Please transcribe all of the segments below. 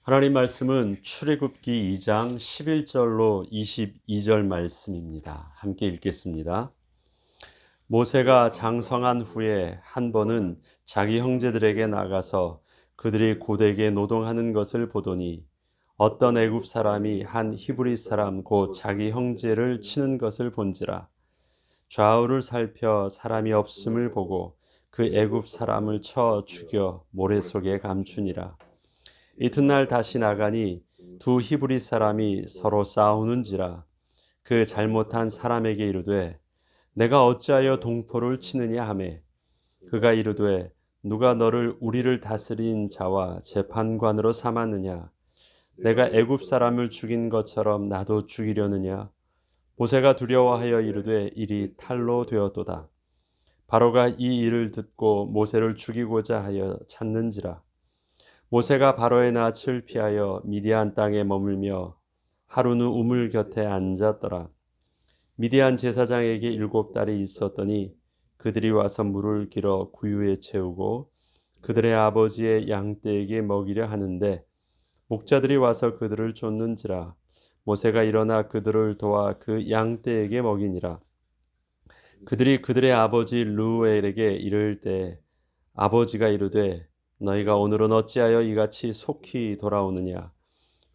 하나님 말씀은 출애굽기 2장 11절로 22절 말씀입니다. 함께 읽겠습니다. 모세가 장성한 후에 한 번은 자기 형제들에게 나가서 그들이 고되게 노동하는 것을 보더니 어떤 애굽 사람이 한 히브리 사람 곧 자기 형제를 치는 것을 본지라. 좌우를 살펴 사람이 없음을 보고 그 애굽 사람을 쳐 죽여 모래 속에 감추니라. 이튿날 다시 나가니 두 히브리 사람이 서로 싸우는지라. 그 잘못한 사람에게 이르되 내가 어찌하여 동포를 치느냐 하매 그가 이르되 누가 너를 우리를 다스린 자와 재판관으로 삼았느냐. 내가 애굽 사람을 죽인 것처럼 나도 죽이려느냐. 모세가 두려워하여 이르되 일이 탈로 되었도다. 바로가 이 일을 듣고 모세를 죽이고자 하여 찾는지라. 모세가 바로의 낯을 피하여 미디안 땅에 머물며 하루는 우물 곁에 앉았더라. 미디안 제사장에게 7딸이 있었더니 그들이 와서 물을 길어 구유에 채우고 그들의 아버지의 양떼에게 먹이려 하는데 목자들이 와서 그들을 쫓는지라. 모세가 일어나 그들을 도와 그 양떼에게 먹이니라. 그들이 그들의 아버지 르우엘에게 이를 때 아버지가 이르되 너희가 오늘은 어찌하여 이같이 속히 돌아오느냐.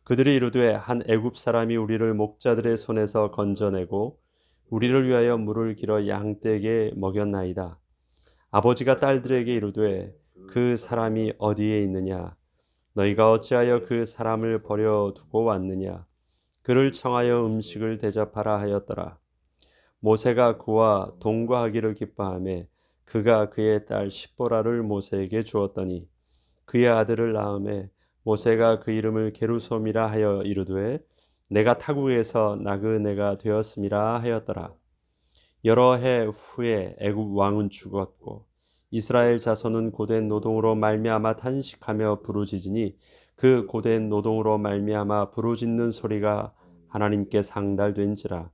그들이 이르되 한 애굽 사람이 우리를 목자들의 손에서 건져내고 우리를 위하여 물을 길어 양떼에게 먹였나이다. 아버지가 딸들에게 이르되 그 사람이 어디에 있느냐. 너희가 어찌하여 그 사람을 버려두고 왔느냐. 그를 청하여 음식을 대접하라 하였더라. 모세가 그와 동거하기를 기뻐하며 그가 그의 딸 십보라를 모세에게 주었더니 그의 아들을 낳음에 모세가 그 이름을 게르솜이라 하여 이르되 내가 타국에서 나그네가 되었음이라 하였더라. 여러 해 후에 애굽 왕은 죽었고 이스라엘 자손은 고된 노동으로 말미암아 탄식하며 부르짖으니 그 고된 노동으로 말미암아 부르짖는 소리가 하나님께 상달된지라.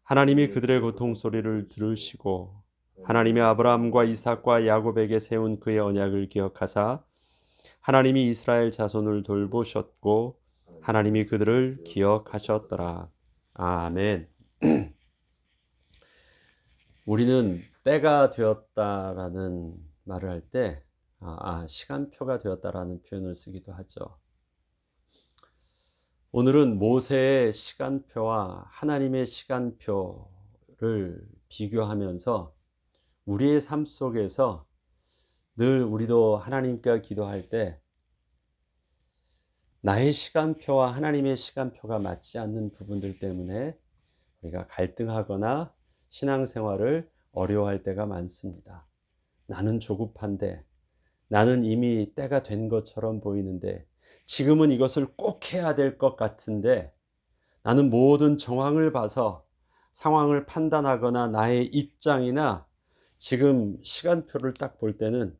하나님이 그들의 고통 소리를 들으시고 하나님의 아브라함과 이삭과 야곱에게 세운 그의 언약을 기억하사 하나님이 이스라엘 자손을 돌보셨고 하나님이 그들을 기억하셨더라. 아멘. 우리는 때가 되었다라는 말을 할 때 시간표가 되었다라는 표현을 쓰기도 하죠. 오늘은 모세의 시간표와 하나님의 시간표를 비교하면서 우리의 삶 속에서 늘 우리도 하나님께 기도할 때 나의 시간표와 하나님의 시간표가 맞지 않는 부분들 때문에 우리가 갈등하거나 신앙생활을 어려워할 때가 많습니다. 나는 조급한데, 나는 이미 때가 된 것처럼 보이는데, 지금은 이것을 꼭 해야 될 것 같은데, 나는 모든 정황을 봐서 상황을 판단하거나 나의 입장이나 지금 시간표를 딱 볼 때는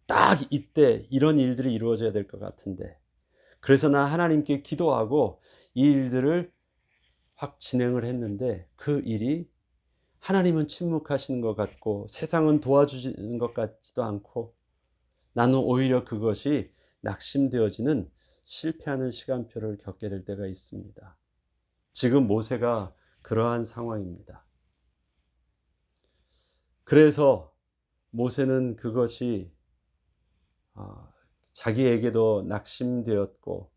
딱 이때 이런 일들이 이루어져야 될 것 같은데, 그래서 나 하나님께 기도하고 이 일들을 확 진행을 했는데 그 일이 하나님은 침묵하시는 것 같고 세상은 도와주시는 것 같지도 않고 나는 오히려 그것이 낙심되어지는 실패하는 시간표를 겪게 될 때가 있습니다. 지금 모세가 그러한 상황입니다. 그래서 모세는 그것이 자기에게도 낙심되었고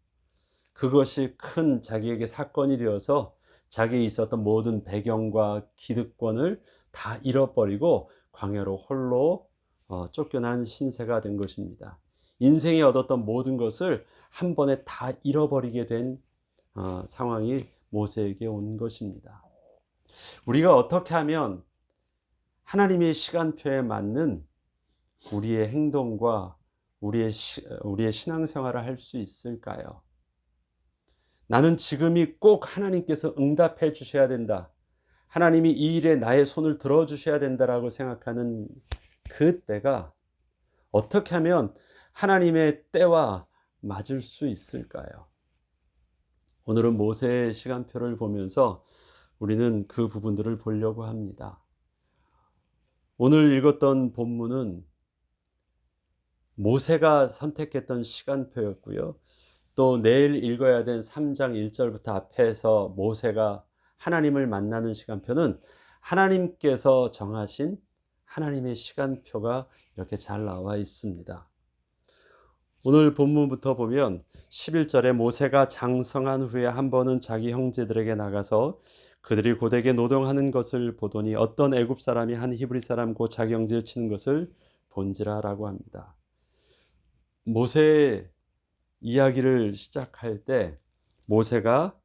그것이 큰 자기에게 사건이 되어서 자기에 있었던 모든 배경과 기득권을 다 잃어버리고 광야로 홀로 쫓겨난 신세가 된 것입니다. 인생에 얻었던 모든 것을 한 번에 다 잃어버리게 된 상황이 모세에게 온 것입니다. 우리가 어떻게 하면 하나님의 시간표에 맞는 우리의 행동과 우리의 신앙생활을 할 수 있을까요? 나는 지금이 꼭 하나님께서 응답해 주셔야 된다. 하나님이 이 일에 나의 손을 들어 주셔야 된다라고 생각하는 그 때가 어떻게 하면 하나님의 때와 맞을 수 있을까요? 오늘은 모세의 시간표를 보면서 우리는 그 부분들을 보려고 합니다. 오늘 읽었던 본문은 모세가 선택했던 시간표였고요. 또 내일 읽어야 된 3장 1절부터 앞에서 모세가 하나님을 만나는 시간표는 하나님께서 정하신 하나님의 시간표가 이렇게 잘 나와 있습니다. 오늘 본문부터 보면 11절에 모세가 장성한 후에 한 번은 자기 형제들에게 나가서 그들이 고되게 노동하는 것을 보더니 어떤 애굽 사람이 한 히브리 사람 곧 자기 형제를 치는 것을 본지라라고 합니다. 모세의 이야기를 시작할 때 모세가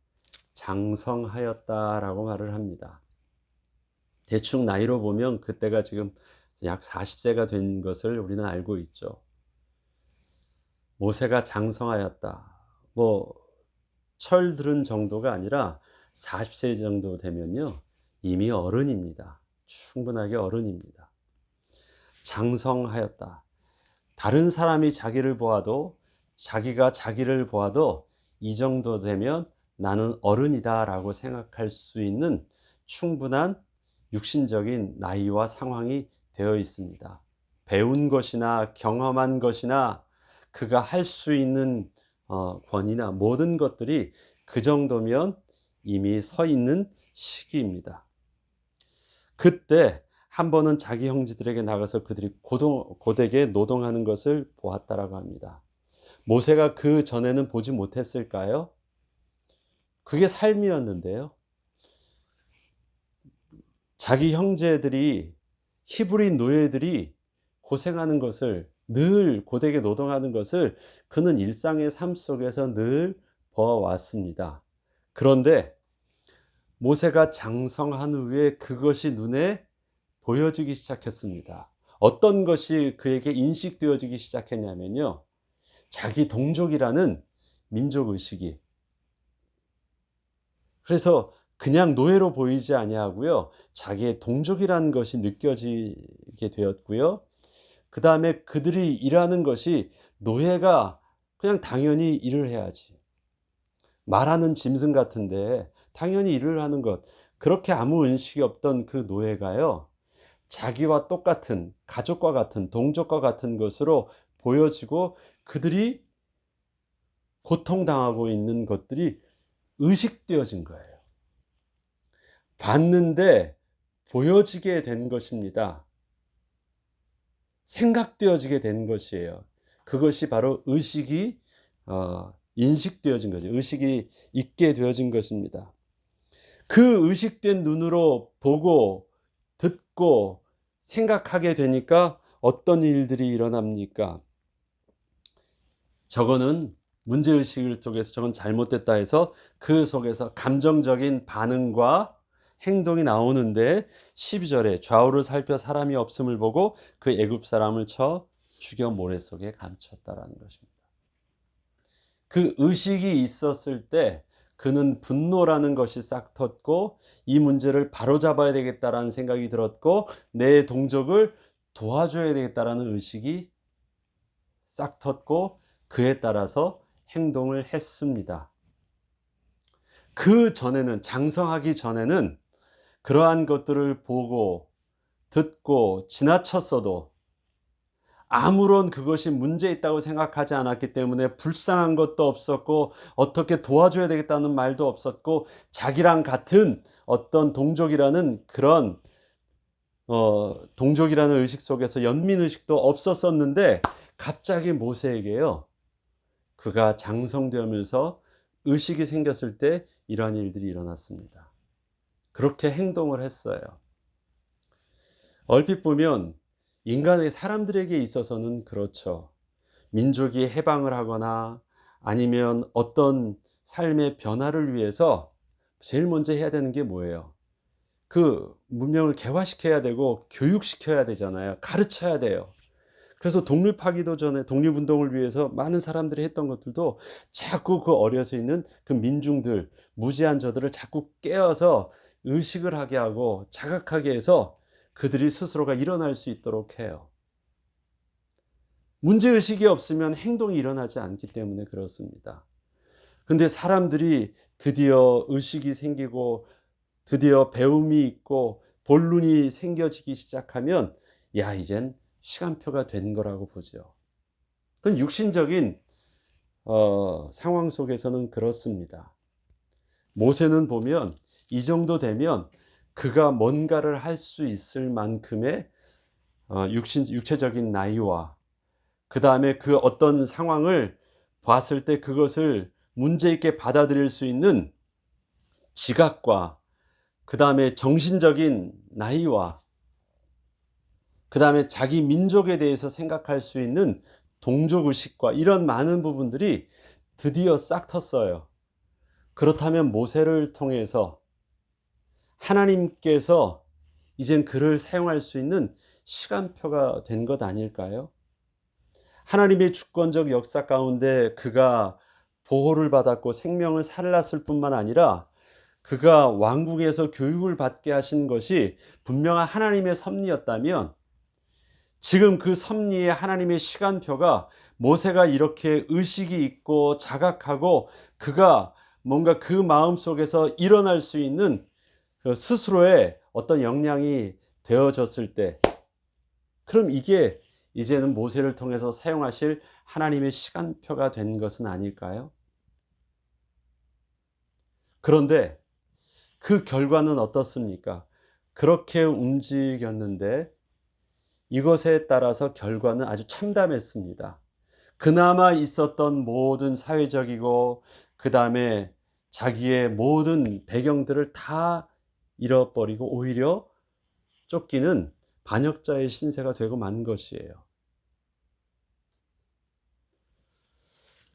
장성하였다라고 말을 합니다. 대충 나이로 보면 그때가 지금 약 40세가 된 것을 우리는 알고 있죠. 모세가 장성하였다. 철 들은 정도가 아니라 40세 정도 되면요, 이미 어른입니다. 충분하게 어른입니다. 장성하였다. 다른 사람이 자기를 보아도, 자기가 자기를 보아도 이 정도 되면 나는 어른이다 라고 생각할 수 있는 충분한 육신적인 나이와 상황이 되어 있습니다. 배운 것이나 경험한 것이나 그가 할 수 있는 권위나 모든 것들이 그 정도면 이미 서 있는 시기입니다. 그때 한 번은 자기 형제들에게 나가서 그들이 고되게 노동하는 것을 보았다라고 합니다. 모세가 그 전에는 보지 못했을까요? 그게 삶이었는데요. 자기 형제들이, 히브리 노예들이 고생하는 것을, 늘 고되게 노동하는 것을 그는 일상의 삶 속에서 늘 보아왔습니다. 그런데 모세가 장성한 후에 그것이 눈에 보여지기 시작했습니다. 어떤 것이 그에게 인식되어지기 시작했냐면요, 자기 동족이라는 민족의식이. 그래서 그냥 노예로 보이지 아니하고요, 자기의 동족이라는 것이 느껴지게 되었고요, 그 다음에 그들이 일하는 것이, 노예가 그냥 당연히 일을 해야지, 말하는 짐승 같은데 당연히 일을 하는 것, 그렇게 아무 의식이 없던 그 노예가요, 자기와 똑같은, 가족과 같은, 동족과 같은 것으로 보여지고 그들이 고통당하고 있는 것들이 의식되어진 거예요. 봤는데 보여지게 된 것입니다. 생각되어지게 된 것이에요. 그것이 바로 의식이 인식되어진 거죠. 의식이 있게 되어진 것입니다. 그 의식된 눈으로 보고 듣고 생각하게 되니까 어떤 일들이 일어납니까? 저거는 문제의식을 속에서 저건 잘못됐다 해서 그 속에서 감정적인 반응과 행동이 나오는데, 12절에 좌우를 살펴 사람이 없음을 보고 그 애굽 사람을 쳐 죽여 모래 속에 감췄다라는 것입니다. 그 의식이 있었을 때 그는 분노라는 것이 싹 텄고 이 문제를 바로잡아야 되겠다라는 생각이 들었고 내 동족을 도와줘야 되겠다라는 의식이 싹 텄고 그에 따라서 행동을 했습니다. 그 전에는, 장성하기 전에는 그러한 것들을 보고 듣고 지나쳤어도 아무런 그것이 문제 있다고 생각하지 않았기 때문에 불쌍한 것도 없었고 어떻게 도와줘야 되겠다는 말도 없었고 자기랑 같은 어떤 동족이라는 그런 동족이라는 의식 속에서 연민의식도 없었었는데, 갑자기 모세에게요, 그가 장성되면서 의식이 생겼을 때 이러한 일들이 일어났습니다. 그렇게 행동을 했어요. 얼핏 보면 인간의, 사람들에게 있어서는 그렇죠. 민족이 해방을 하거나 아니면 어떤 삶의 변화를 위해서 제일 먼저 해야 되는 게 뭐예요? 그 문명을 개화시켜야 되고 교육시켜야 되잖아요. 가르쳐야 돼요. 그래서 독립하기도 전에 독립운동을 위해서 많은 사람들이 했던 것들도 자꾸 그 어려서 있는 그 민중들, 무지한 저들을 자꾸 깨워서 의식을 하게 하고 자각하게 해서 그들이 스스로가 일어날 수 있도록 해요. 문제의식이 없으면 행동이 일어나지 않기 때문에 그렇습니다. 근데 사람들이 드디어 의식이 생기고 드디어 배움이 있고 본론이 생겨지기 시작하면 이젠 시간표가 된 거라고 보죠. 그건 육신적인 상황 속에서는 그렇습니다. 모세는 보면 이 정도 되면 그가 뭔가를 할 수 있을 만큼의 육체적인 나이와 그 다음에 그 어떤 상황을 봤을 때 그것을 문제 있게 받아들일 수 있는 지각과 그 다음에 정신적인 나이와 그 다음에 자기 민족에 대해서 생각할 수 있는 동족의식과 이런 많은 부분들이 드디어 싹 텄어요. 그렇다면 모세를 통해서 하나님께서 이젠 그를 사용할 수 있는 시간표가 된 것 아닐까요? 하나님의 주권적 역사 가운데 그가 보호를 받았고 생명을 살랐을 뿐만 아니라 그가 왕궁에서 교육을 받게 하신 것이 분명한 하나님의 섭리였다면 지금 그 섭리의 하나님의 시간표가 모세가 이렇게 의식이 있고 자각하고 그가 뭔가 그 마음 속에서 일어날 수 있는 스스로의 어떤 역량이 되어졌을 때 그럼 이게 이제는 모세를 통해서 사용하실 하나님의 시간표가 된 것은 아닐까요? 그런데 그 결과는 어떻습니까? 그렇게 움직였는데 이것에 따라서 결과는 아주 참담했습니다. 그나마 있었던 모든 사회적이고 그 다음에 자기의 모든 배경들을 다 잃어버리고 오히려 쫓기는 반역자의 신세가 되고 만 것이에요.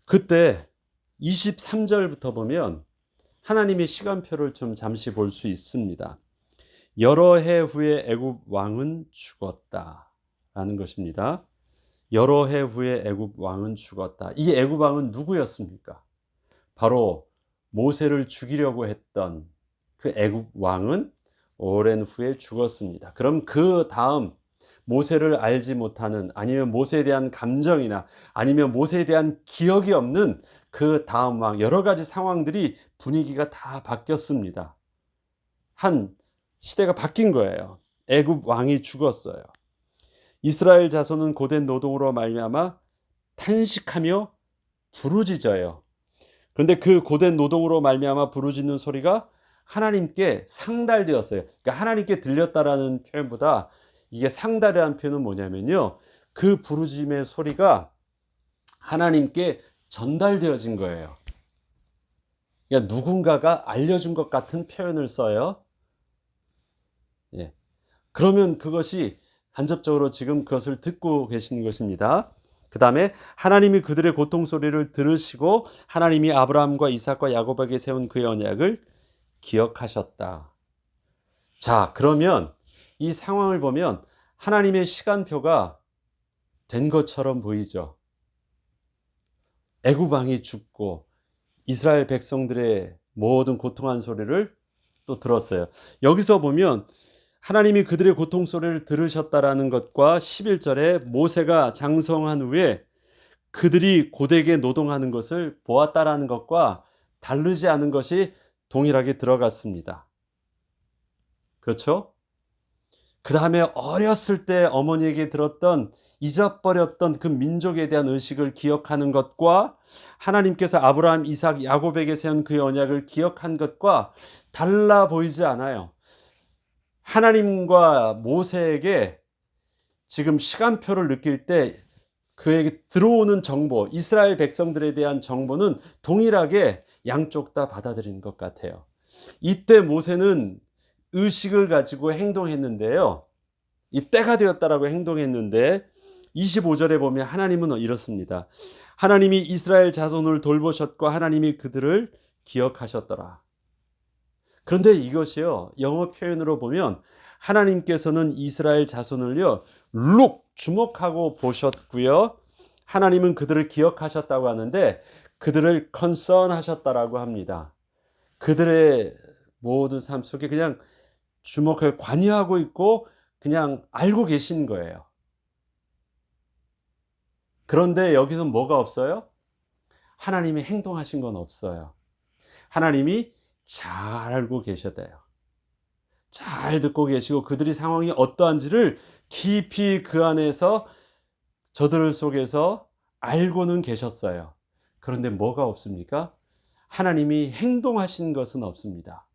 그때 23절부터 보면 하나님의 시간표를 좀 잠시 볼 수 있습니다. 여러 해 후에 애굽 왕은 죽었다라는 것입니다. 여러 해 후에 애굽 왕은 죽었다. 이 애굽 왕은 누구였습니까? 바로 모세를 죽이려고 했던 그 애굽 왕은 오랜 후에 죽었습니다. 그럼 그 다음 모세를 알지 못하는 아니면 모세에 대한 감정이나 아니면 모세에 대한 기억이 없는 그 다음 왕 여러 가지 상황들이 분위기가 다 바뀌었습니다. 한 시대가 바뀐 거예요. 애굽 왕이 죽었어요. 이스라엘 자손은 고된 노동으로 말미암아 탄식하며 부르짖어요. 그런데 그 고된 노동으로 말미암아 부르짖는 소리가 하나님께 상달되었어요. 그러니까 하나님께 들렸다라는 표현보다 이게 상달이라는 표현은 뭐냐면요. 그 부르짖음의 소리가 하나님께 전달되어진 거예요. 그러니까 누군가가 알려준 것 같은 표현을 써요. 예. 그러면 그것이 간접적으로 지금 그것을 듣고 계신 것입니다. 그 다음에 하나님이 그들의 고통 소리를 들으시고 하나님이 아브라함과 이삭과 야곱에게 세운 그의 언약을 기억하셨다. 자, 그러면 이 상황을 보면 하나님의 시간표가 된 것처럼 보이죠. 애굽 왕이 죽고 이스라엘 백성들의 모든 고통한 소리를 또 들었어요. 여기서 보면 하나님이 그들의 고통 소리를 들으셨다라는 것과 11절에 모세가 장성한 후에 그들이 고되게 노동하는 것을 보았다라는 것과 다르지 않은 것이 동일하게 들어갔습니다. 그렇죠? 그 다음에 어렸을 때 어머니에게 들었던 잊어버렸던 그 민족에 대한 의식을 기억하는 것과 하나님께서 아브라함, 이삭, 야곱에게 세운 그의 언약을 기억한 것과 달라 보이지 않아요. 하나님과 모세에게 지금 시간표를 느낄 때 그에게 들어오는 정보, 이스라엘 백성들에 대한 정보는 동일하게 양쪽 다 받아들인 것 같아요. 이때 모세는 의식을 가지고 행동했는데요. 이 때가 되었다라고 행동했는데 25절에 보면 하나님은 이렇습니다. 하나님이 이스라엘 자손을 돌보셨고 하나님이 그들을 기억하셨더라. 그런데 이것이요, 영어 표현으로 보면 하나님께서는 이스라엘 자손을요, look, 주목하고 보셨고요. 하나님은 그들을 기억하셨다고 하는데 그들을 concern 하셨다라고 합니다. 그들의 모든 삶 속에 그냥 주목해 관여하고 있고 그냥 알고 계신 거예요. 그런데 여기서 뭐가 없어요? 하나님이 행동하신 건 없어요. 하나님이 잘 알고 계셨대요. 잘 듣고 계시고 그들의 상황이 어떠한지를 깊이 그 안에서 저들 속에서 알고는 계셨어요. 그런데 뭐가 없습니까? 하나님이 행동하신 것은 없습니다.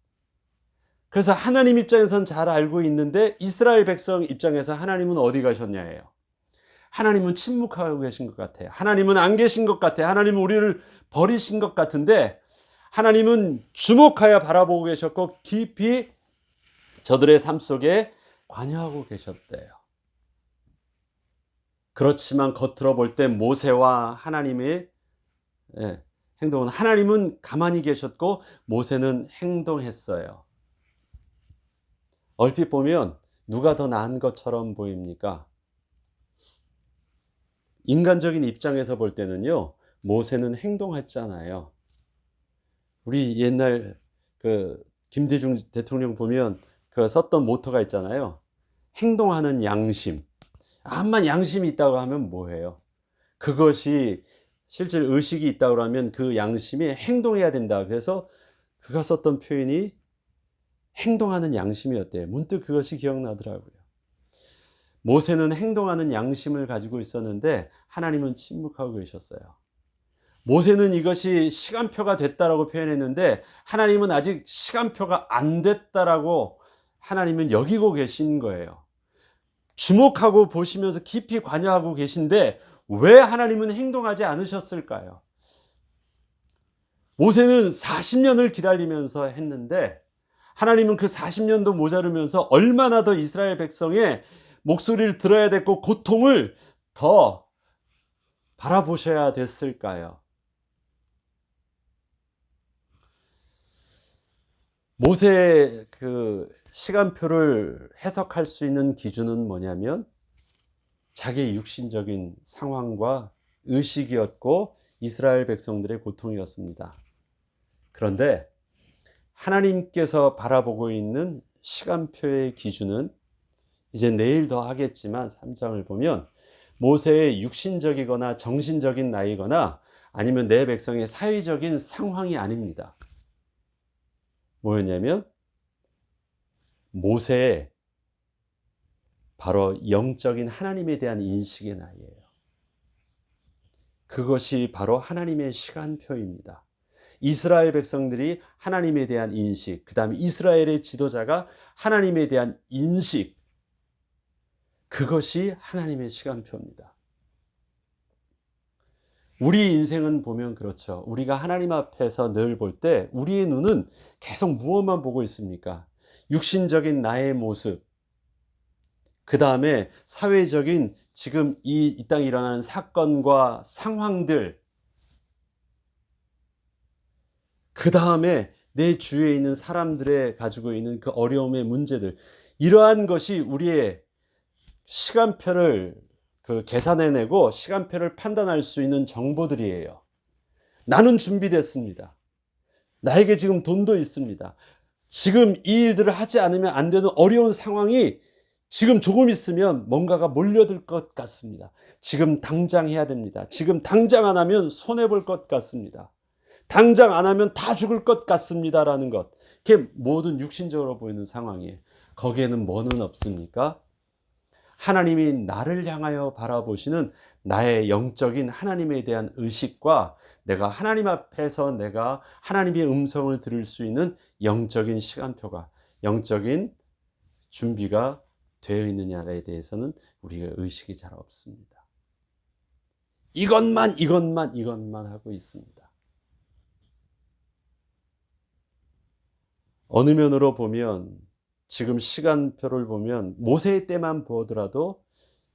그래서 하나님 입장에서는 잘 알고 있는데 이스라엘 백성 입장에서 하나님은 어디 가셨냐예요. 하나님은 침묵하고 계신 것 같아요. 하나님은 안 계신 것 같아요. 하나님은 우리를 버리신 것 같은데 하나님은 주목하여 바라보고 계셨고 깊이 저들의 삶 속에 관여하고 계셨대요. 그렇지만 겉으로 볼 때 모세와 하나님의 행동은, 하나님은 가만히 계셨고 모세는 행동했어요. 얼핏 보면 누가 더 나은 것처럼 보입니까? 인간적인 입장에서 볼 때는요, 모세는 행동했잖아요. 우리 옛날 그 김대중 대통령 보면 그 썼던 모토가 있잖아요. 행동하는 양심. 암만 양심이 있다고 하면 뭐예요? 그것이 실제 의식이 있다고 하면 그 양심이 행동해야 된다. 그래서 그가 썼던 표현이 행동하는 양심이었대요. 문득 그것이 기억나더라고요. 모세는 행동하는 양심을 가지고 있었는데 하나님은 침묵하고 계셨어요. 모세는 이것이 시간표가 됐다라고 표현했는데 하나님은 아직 시간표가 안 됐다라고 하나님은 여기고 계신 거예요. 주목하고 보시면서 깊이 관여하고 계신데 왜 하나님은 행동하지 않으셨을까요? 모세는 40년을 기다리면서 했는데 하나님은 그 40년도 모자르면서 얼마나 더 이스라엘 백성의 목소리를 들어야 됐고 고통을 더 바라보셔야 됐을까요? 모세의 그 시간표를 해석할 수 있는 기준은 뭐냐면 자기의 육신적인 상황과 의식이었고 이스라엘 백성들의 고통이었습니다. 그런데 하나님께서 바라보고 있는 시간표의 기준은 이제 내일 더 하겠지만 3장을 보면 모세의 육신적이거나 정신적인 나이거나 아니면 내 백성의 사회적인 상황이 아닙니다. 뭐였냐면 모세의 바로 영적인 하나님에 대한 인식의 나이예요. 그것이 바로 하나님의 시간표입니다. 이스라엘 백성들이 하나님에 대한 인식, 그 다음에 이스라엘의 지도자가 하나님에 대한 인식, 그것이 하나님의 시간표입니다. 우리 인생은 보면 그렇죠. 우리가 하나님 앞에서 늘 볼 때 우리의 눈은 계속 무엇만 보고 있습니까? 육신적인 나의 모습, 그 다음에 사회적인 지금 이 땅에 일어나는 사건과 상황들, 그 다음에 내 주위에 있는 사람들의 가지고 있는 그 어려움의 문제들, 이러한 것이 우리의 시간표를 계산해내고 시간표를 판단할 수 있는 정보들이에요. 나는 준비됐습니다. 나에게 지금 돈도 있습니다. 지금 이 일들을 하지 않으면 안 되는 어려운 상황이 지금 조금 있으면 뭔가가 몰려들 것 같습니다. 지금 당장 해야 됩니다. 지금 당장 안 하면 손해볼 것 같습니다. 당장 안 하면 다 죽을 것 같습니다라는 것. 그게 모든 육신적으로 보이는 상황이에요. 거기에는 뭐는 없습니까? 하나님이 나를 향하여 바라보시는 나의 영적인 하나님에 대한 의식과 내가 하나님 앞에서 내가 하나님의 음성을 들을 수 있는 영적인 시간표가, 영적인 준비가 되어 있느냐에 대해서는 우리가 의식이 잘 없습니다. 이것만 하고 있습니다. 어느 면으로 보면 지금 시간표를 보면 모세의 때만 보더라도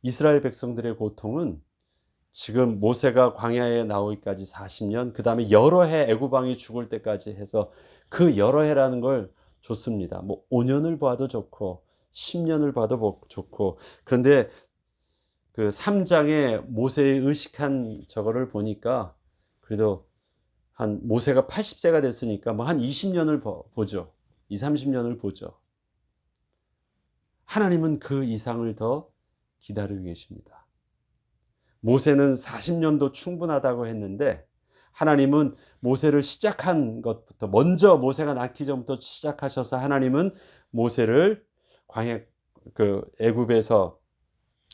이스라엘 백성들의 고통은 지금 모세가 광야에 나오기까지 40년, 그 다음에 여러 해 애굽 왕이 죽을 때까지 해서 그 여러 해라는 걸 좋습니다. 뭐 5년을 봐도 좋고 10년을 봐도 좋고, 그런데 그 3장에 모세의 의식한 저거를 보니까 그래도 한 모세가 80세가 됐으니까 뭐 한 20년을 보죠. 2, 30년을 보죠. 하나님은 그 이상을 더 기다리고 계십니다. 모세는 40년도 충분하다고 했는데 하나님은 모세를 시작한 것부터, 먼저 모세가 낳기 전부터 시작하셔서 하나님은 모세를 광야 애굽에서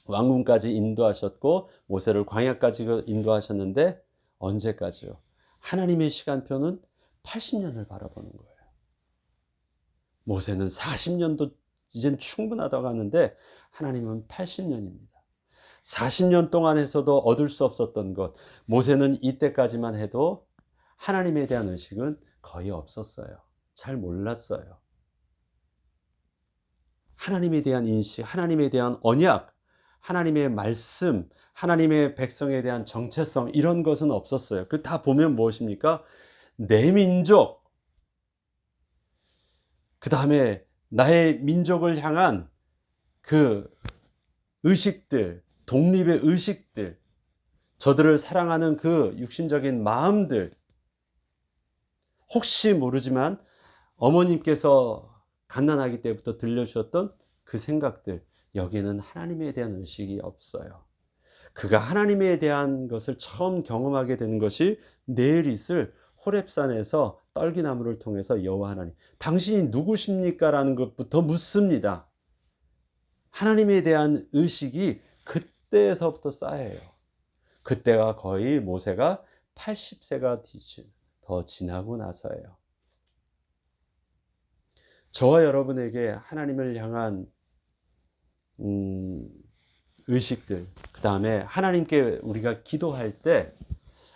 왕궁까지 인도하셨고 모세를 광야까지 인도하셨는데 언제까지요? 하나님의 시간표는 80년을 바라보는 거예요. 모세는 40년도 이젠 충분하다고 하는데 하나님은 80년입니다. 40년 동안에서도 얻을 수 없었던 것, 모세는 이때까지만 해도 하나님에 대한 의식은 거의 없었어요. 잘 몰랐어요. 하나님에 대한 인식, 하나님에 대한 언약, 하나님의 말씀, 하나님의 백성에 대한 정체성, 이런 것은 없었어요. 그 다 보면 무엇입니까? 내 민족, 그 다음에 나의 민족을 향한 그 의식들, 독립의 의식들, 저들을 사랑하는 그 육신적인 마음들, 혹시 모르지만 어머님께서 갓난아기 때부터 들려주셨던 그 생각들, 여기에는 하나님에 대한 의식이 없어요. 그가 하나님에 대한 것을 처음 경험하게 되는 것이 내일 있을 호렙산에서 떨기나무를 통해서 여호와 하나님, 당신이 누구십니까? 라는 것부터 묻습니다. 하나님에 대한 의식이 그때에서부터 쌓여요. 그때가 거의 모세가 80세가 더 지나고 나서예요. 저와 여러분에게 하나님을 향한 의식들, 그 다음에 하나님께 우리가 기도할 때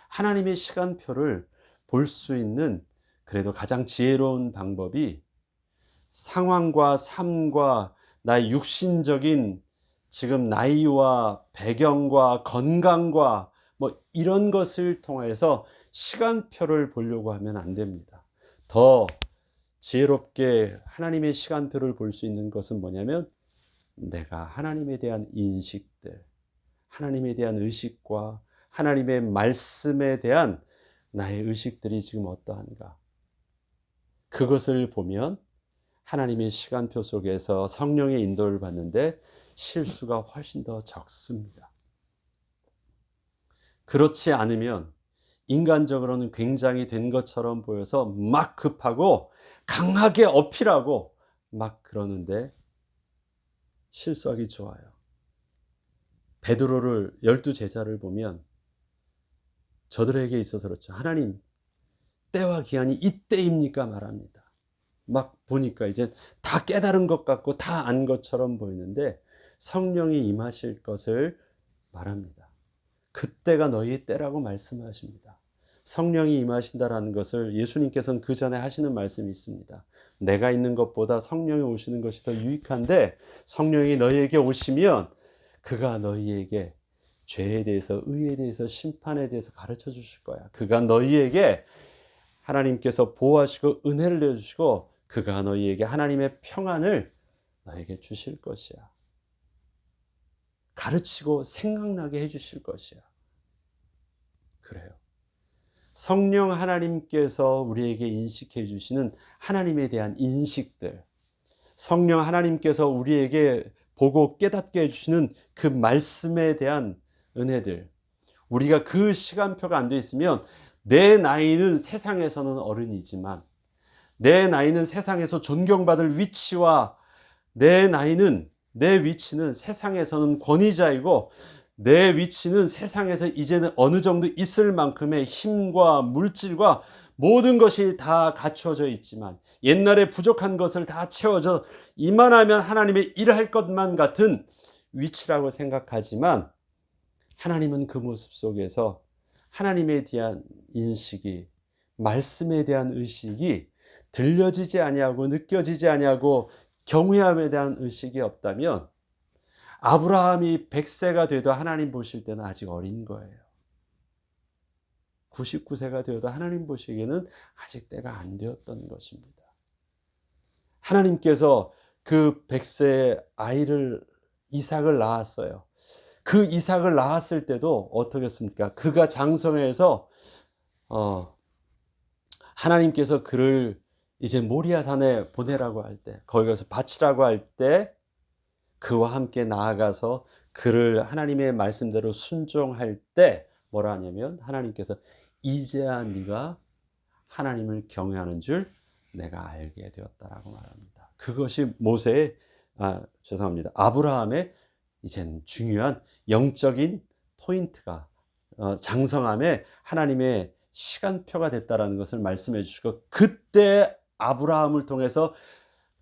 하나님의 시간표를 볼 수 있는 그래도 가장 지혜로운 방법이 상황과 삶과 나의 육신적인 지금 나이와 배경과 건강과 뭐 이런 것을 통해서 시간표를 보려고 하면 안 됩니다. 더 지혜롭게 하나님의 시간표를 볼 수 있는 것은 뭐냐면, 내가 하나님에 대한 인식들, 하나님에 대한 의식과 하나님의 말씀에 대한 나의 의식들이 지금 어떠한가, 그것을 보면 하나님의 시간표 속에서 성령의 인도를 받는데 실수가 훨씬 더 적습니다. 그렇지 않으면 인간적으로는 굉장히 된 것처럼 보여서 막 급하고 강하게 어필하고 막 그러는데 실수하기 좋아요. 베드로를 12제자를 보면 저들에게 있어서 그렇죠. 하나님, 때와 기한이 이때입니까? 말합니다. 막 보니까 이제 다 깨달은 것 같고 다 안 것처럼 보이는데 성령이 임하실 것을 말합니다. 그때가 너희의 때라고 말씀하십니다. 성령이 임하신다라는 것을 예수님께서는 그 전에 하시는 말씀이 있습니다. 내가 있는 것보다 성령이 오시는 것이 더 유익한데, 성령이 너희에게 오시면 그가 너희에게 죄에 대해서, 의에 대해서, 심판에 대해서 가르쳐 주실 거야. 그가 너희에게 하나님께서 보호하시고 은혜를 내주시고 그가 너희에게 하나님의 평안을 너에게 주실 것이야. 가르치고 생각나게 해주실 것이야. 그래요. 성령 하나님께서 우리에게 인식해 주시는 하나님에 대한 인식들, 성령 하나님께서 우리에게 보고 깨닫게 해주시는 그 말씀에 대한 은혜들, 우리가 그 시간표가 안 돼 있으면 내 나이는 세상에서는 어른이지만, 내 나이는 세상에서 존경받을 위치와 내 위치는 세상에서는 권위자이고, 내 위치는 세상에서 이제는 어느 정도 있을 만큼의 힘과 물질과 모든 것이 다 갖추어져 있지만, 옛날에 부족한 것을 다 채워져 이만하면 하나님의 일할 것만 같은 위치라고 생각하지만, 하나님은 그 모습 속에서 하나님에 대한 인식이, 말씀에 대한 의식이 들려지지 아니하고 느껴지지 아니하고 경외함에 대한 의식이 없다면, 아브라함이 100세가 돼도 하나님 보실 때는 아직 어린 거예요. 99세가 되어도 하나님 보시기에는 아직 때가 안 되었던 것입니다. 하나님께서 그 100세의 아이를, 이삭을 낳았어요. 그 이삭을 낳았을 때도 어떻게 했습니까? 그가 장성해서 하나님께서 그를 이제 모리아산에 보내라고 할 때, 거기 가서 바치라고 할 때 그와 함께 나아가서 그를 하나님의 말씀대로 순종할 때 뭐라 하냐면, 하나님께서 이제야 네가 하나님을 경외하는 줄 내가 알게 되었다라고 말합니다. 그것이 아브라함의 이젠 중요한 영적인 포인트가, 장성함에 하나님의 시간표가 됐다라는 것을 말씀해 주시고, 그때 아브라함을 통해서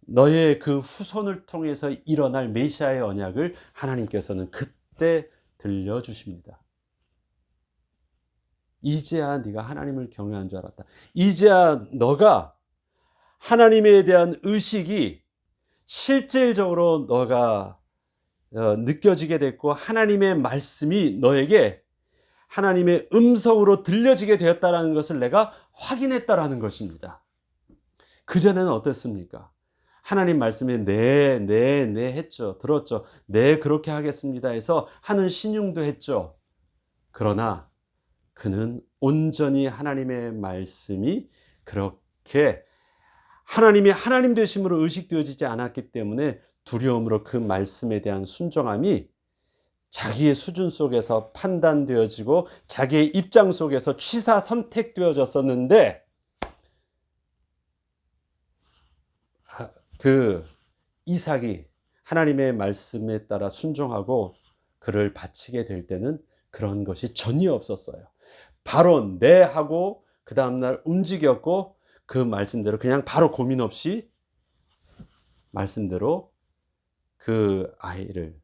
너의 그 후손을 통해서 일어날 메시아의 언약을 하나님께서는 그때 들려주십니다. 이제야 네가 하나님을 경외한 줄 알았다. 이제야 너가 하나님에 대한 의식이 실질적으로 너가 느껴지게 됐고, 하나님의 말씀이 너에게 하나님의 음성으로 들려지게 되었다라는 것을 내가 확인했다라는 것입니다. 그전에는 어땠습니까? 하나님 말씀에 네 했죠. 들었죠. 네, 그렇게 하겠습니다 해서 하는 신용도 했죠. 그러나 그는 온전히 하나님의 말씀이 그렇게 하나님이 하나님 되심으로 의식되어지지 않았기 때문에 두려움으로 그 말씀에 대한 순종함이 자기의 수준 속에서 판단되어지고 자기의 입장 속에서 취사 선택되어졌었는데, 그 이삭이 하나님의 말씀에 따라 순종하고 그를 바치게 될 때는 그런 것이 전혀 없었어요. 바로 네 하고 그 다음날 움직였고, 그 말씀대로 그냥 바로 고민 없이 말씀대로 그 아이를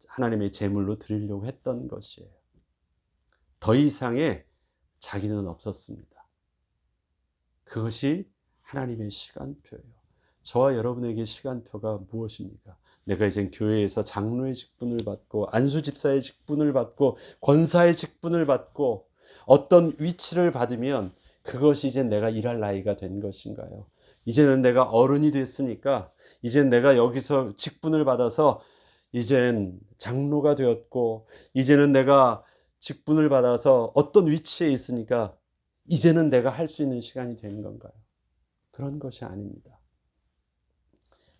하나님의 제물로 드리려고 했던 것이에요. 더 이상의 자기는 없었습니다. 그것이 하나님의 시간표예요. 저와 여러분에게 시간표가 무엇입니까? 내가 이제 교회에서 장로의 직분을 받고 안수집사의 직분을 받고 권사의 직분을 받고 어떤 위치를 받으면 그것이 이제 내가 일할 나이가 된 것인가요? 이제는 내가 어른이 됐으니까 이제 내가 여기서 직분을 받아서 이젠 장로가 되었고, 이제는 내가 직분을 받아서 어떤 위치에 있으니까 이제는 내가 할 수 있는 시간이 된 건가요? 그런 것이 아닙니다.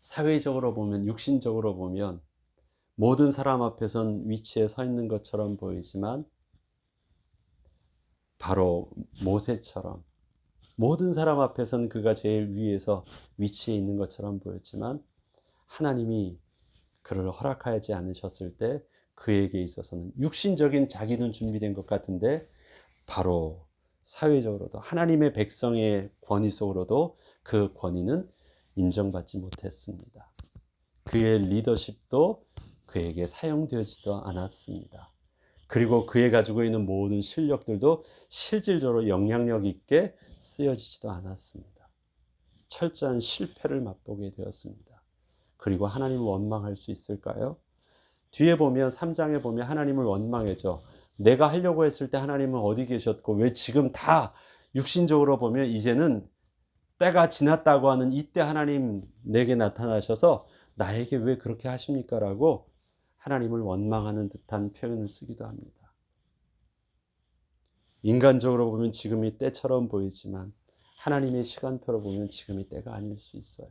사회적으로 보면, 육신적으로 보면 모든 사람 앞에선 위치에 서 있는 것처럼 보이지만, 바로 모세처럼 모든 사람 앞에서는 그가 제일 위에서 위치에 있는 것처럼 보였지만, 하나님이 그를 허락하지 않으셨을 때 그에게 있어서는 육신적인 자기는 준비된 것 같은데, 바로 사회적으로도 하나님의 백성의 권위 속으로도 그 권위는 인정받지 못했습니다. 그의 리더십도 그에게 사용되지도 않았습니다. 그리고 그에 가지고 있는 모든 실력들도 실질적으로 영향력 있게 쓰여지지도 않았습니다. 철저한 실패를 맛보게 되었습니다. 그리고 하나님을 원망할 수 있을까요? 뒤에 보면 3장에 보면 하나님을 원망해죠. 내가 하려고 했을 때 하나님은 어디 계셨고 왜 지금 다 육신적으로 보면 이제는 때가 지났다고 하는 이때 하나님 내게 나타나셔서 나에게 왜 그렇게 하십니까? 라고 하나님을 원망하는 듯한 표현을 쓰기도 합니다. 인간적으로 보면 지금이 때처럼 보이지만 하나님의 시간표로 보면 지금이 때가 아닐 수 있어요.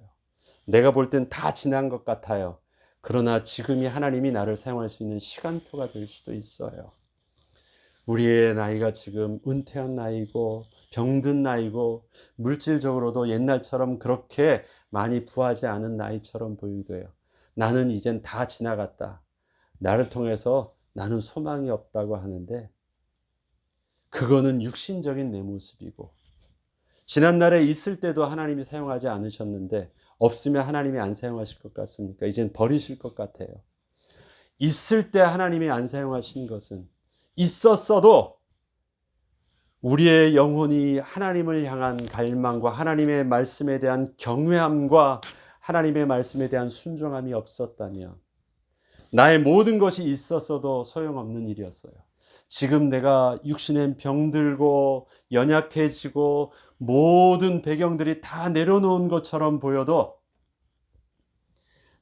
내가 볼 땐 다 지난 것 같아요. 그러나 지금이 하나님이 나를 사용할 수 있는 시간표가 될 수도 있어요. 우리의 나이가 지금 은퇴한 나이고 병든 나이고 물질적으로도 옛날처럼 그렇게 많이 부하지 않은 나이처럼 보이기도 해요. 나는 이젠 다 지나갔다. 나를 통해서 나는 소망이 없다고 하는데, 그거는 육신적인 내 모습이고, 지난날에 있을 때도 하나님이 사용하지 않으셨는데 없으면 하나님이 안 사용하실 것 같습니까? 이젠 버리실 것 같아요. 있을 때 하나님이 안 사용하시는 것은, 있었어도 우리의 영혼이 하나님을 향한 갈망과 하나님의 말씀에 대한 경외함과 하나님의 말씀에 대한 순종함이 없었다면 나의 모든 것이 있었어도 소용없는 일이었어요. 지금 내가 육신에 병들고 연약해지고 모든 배경들이 다 내려놓은 것처럼 보여도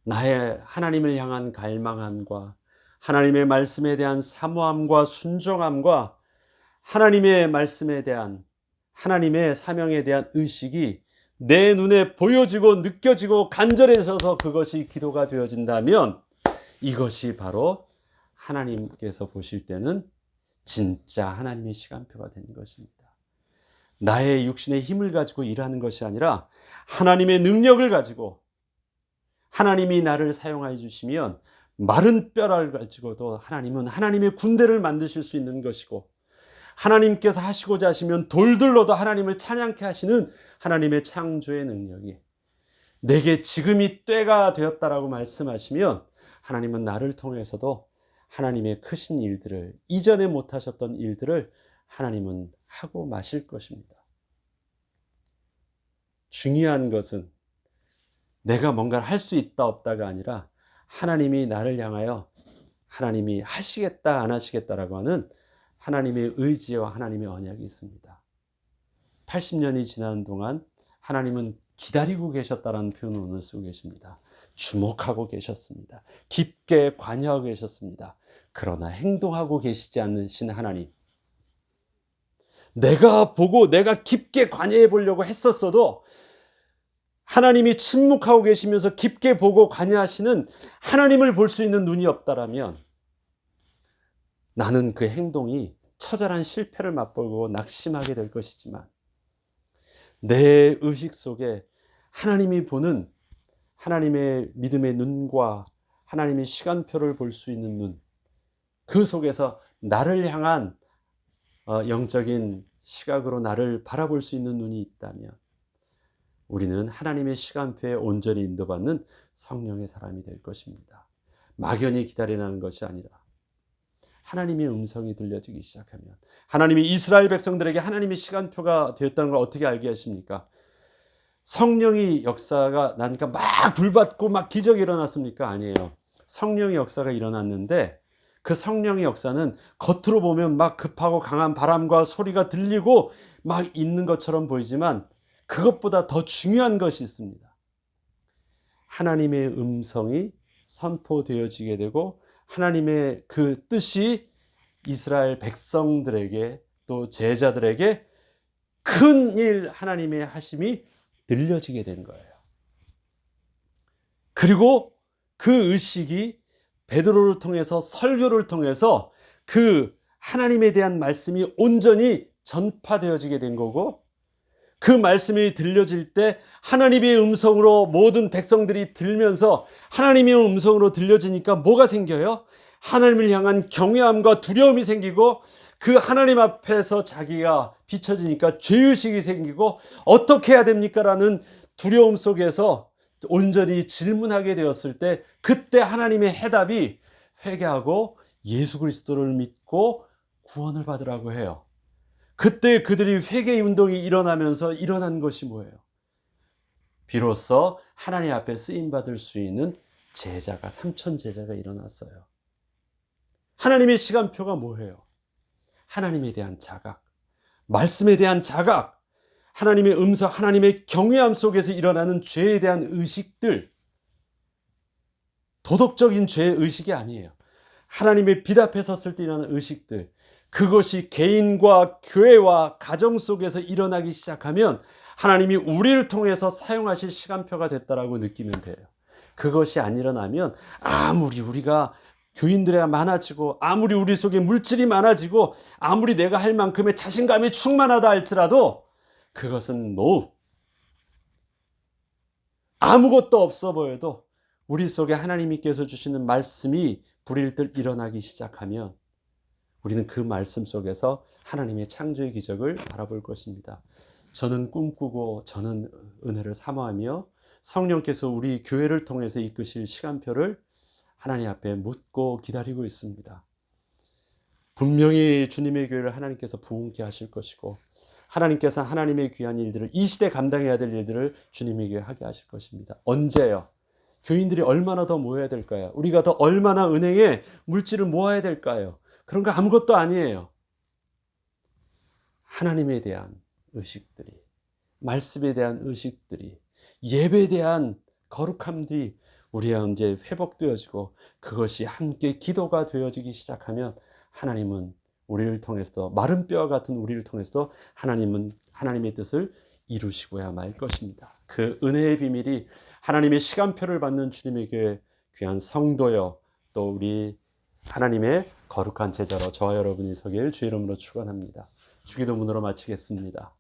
나의 하나님을 향한 갈망함과 하나님의 말씀에 대한 사모함과 순종함과 하나님의 말씀에 대한, 하나님의 사명에 대한 의식이 내 눈에 보여지고 느껴지고 간절해져서 그것이 기도가 되어진다면, 이것이 바로 하나님께서 보실 때는 진짜 하나님의 시간표가 되는 것입니다. 나의 육신의 힘을 가지고 일하는 것이 아니라 하나님의 능력을 가지고 하나님이 나를 사용하여 주시면 마른 뼈를 가지고도 하나님은 하나님의 군대를 만드실 수 있는 것이고, 하나님께서 하시고자 하시면 돌들로도 하나님을 찬양케 하시는 하나님의 창조의 능력이 내게 지금이 때가 되었다라고 말씀하시면 하나님은 나를 통해서도 하나님의 크신 일들을, 이전에 못하셨던 일들을 하나님은 하고 마실 것입니다. 중요한 것은 내가 뭔가를 할 수 있다 없다가 아니라 하나님이 나를 향하여 하나님이 하시겠다 안 하시겠다라고 하는 하나님의 의지와 하나님의 언약이 있습니다. 80년이 지난 동안 하나님은 기다리고 계셨다라는 표현을 오늘 쓰고 계십니다. 주목하고 계셨습니다. 깊게 관여하고 계셨습니다. 그러나 행동하고 계시지 않으신 하나님, 내가 보고 내가 깊게 관여해 보려고 했었어도 하나님이 침묵하고 계시면서 깊게 보고 관여하시는 하나님을 볼 수 있는 눈이 없다라면 나는 그 행동이 처절한 실패를 맛보고 낙심하게 될 것이지만, 내 의식 속에 하나님이 보는 하나님의 믿음의 눈과 하나님의 시간표를 볼 수 있는 눈, 그 속에서 나를 향한 영적인 시각으로 나를 바라볼 수 있는 눈이 있다면 우리는 하나님의 시간표에 온전히 인도받는 성령의 사람이 될 것입니다. 막연히 기다리는 것이 아니라 하나님의 음성이 들려지기 시작하면, 하나님이 이스라엘 백성들에게 하나님의 시간표가 되었다는 걸 어떻게 알게 하십니까? 성령이 역사가 나니까 막 불받고 막 기적이 일어났습니까? 아니에요. 성령의 역사가 일어났는데 그 성령의 역사는 겉으로 보면 막 급하고 강한 바람과 소리가 들리고 막 있는 것처럼 보이지만 그것보다 더 중요한 것이 있습니다. 하나님의 음성이 선포되어지게 되고 하나님의 그 뜻이 이스라엘 백성들에게 또 제자들에게 큰 일 하나님의 하심이 들려지게 된 거예요. 그리고 그 의식이 베드로를 통해서, 설교를 통해서 그 하나님에 대한 말씀이 온전히 전파되어지게 된 거고, 그 말씀이 들려질 때 하나님의 음성으로 모든 백성들이 들면서 하나님의 음성으로 들려지니까 뭐가 생겨요? 하나님을 향한 경외함과 두려움이 생기고, 그 하나님 앞에서 자기가 비춰지니까 죄의식이 생기고 어떻게 해야 됩니까? 라는 두려움 속에서 온전히 질문하게 되었을 때, 그때 하나님의 해답이 회개하고 예수 그리스도를 믿고 구원을 받으라고 해요. 그때 그들이 회개 운동이 일어나면서 일어난 것이 뭐예요? 비로소 하나님 앞에 쓰임받을 수 있는 제자가, 3천 제자가 일어났어요. 하나님의 시간표가 뭐예요? 하나님에 대한 자각, 말씀에 대한 자각, 하나님의 음성, 하나님의 경외함 속에서 일어나는 죄에 대한 의식들, 도덕적인 죄의 의식이 아니에요. 하나님의 빛 앞에 섰을 때 일어나는 의식들, 그것이 개인과 교회와 가정 속에서 일어나기 시작하면 하나님이 우리를 통해서 사용하실 시간표가 됐다라고 느끼면 돼요. 그것이 안 일어나면 아무리 우리가 교인들이 많아지고, 아무리 우리 속에 물질이 많아지고, 아무리 내가 할 만큼의 자신감이 충만하다 할지라도 그것은 노. 아무것도 없어 보여도 우리 속에 하나님께서 주시는 말씀이 불일들 일어나기 시작하면 우리는 그 말씀 속에서 하나님의 창조의 기적을 바라볼 것입니다. 저는 꿈꾸고 저는 은혜를 사모하며 성령께서 우리 교회를 통해서 이끄실 시간표를 하나님 앞에 묻고 기다리고 있습니다. 분명히 주님의 교회를 하나님께서 부흥케 하실 것이고, 하나님께서 하나님의 귀한 일들을, 이 시대 감당해야 될 일들을 주님의 교회에 하게 하실 것입니다. 언제요? 교인들이 얼마나 더 모여야 될까요? 우리가 더 얼마나 은행에 물질을 모아야 될까요? 그런 거 아무것도 아니에요. 하나님에 대한 의식들이, 말씀에 대한 의식들이, 예배에 대한 거룩함들이 우리의 이제 회복되어지고, 그것이 함께 기도가 되어지기 시작하면 하나님은 우리를 통해서도, 마른 뼈와 같은 우리를 통해서도 하나님은 하나님의 뜻을 이루시고야 말 것입니다. 그 은혜의 비밀이 하나님의 시간표를 받는 주님의 교회 귀한 성도여, 또 우리 하나님의 거룩한 제자로 저와 여러분이 서길 주의 이름으로 축원합니다. 주기도문으로 마치겠습니다.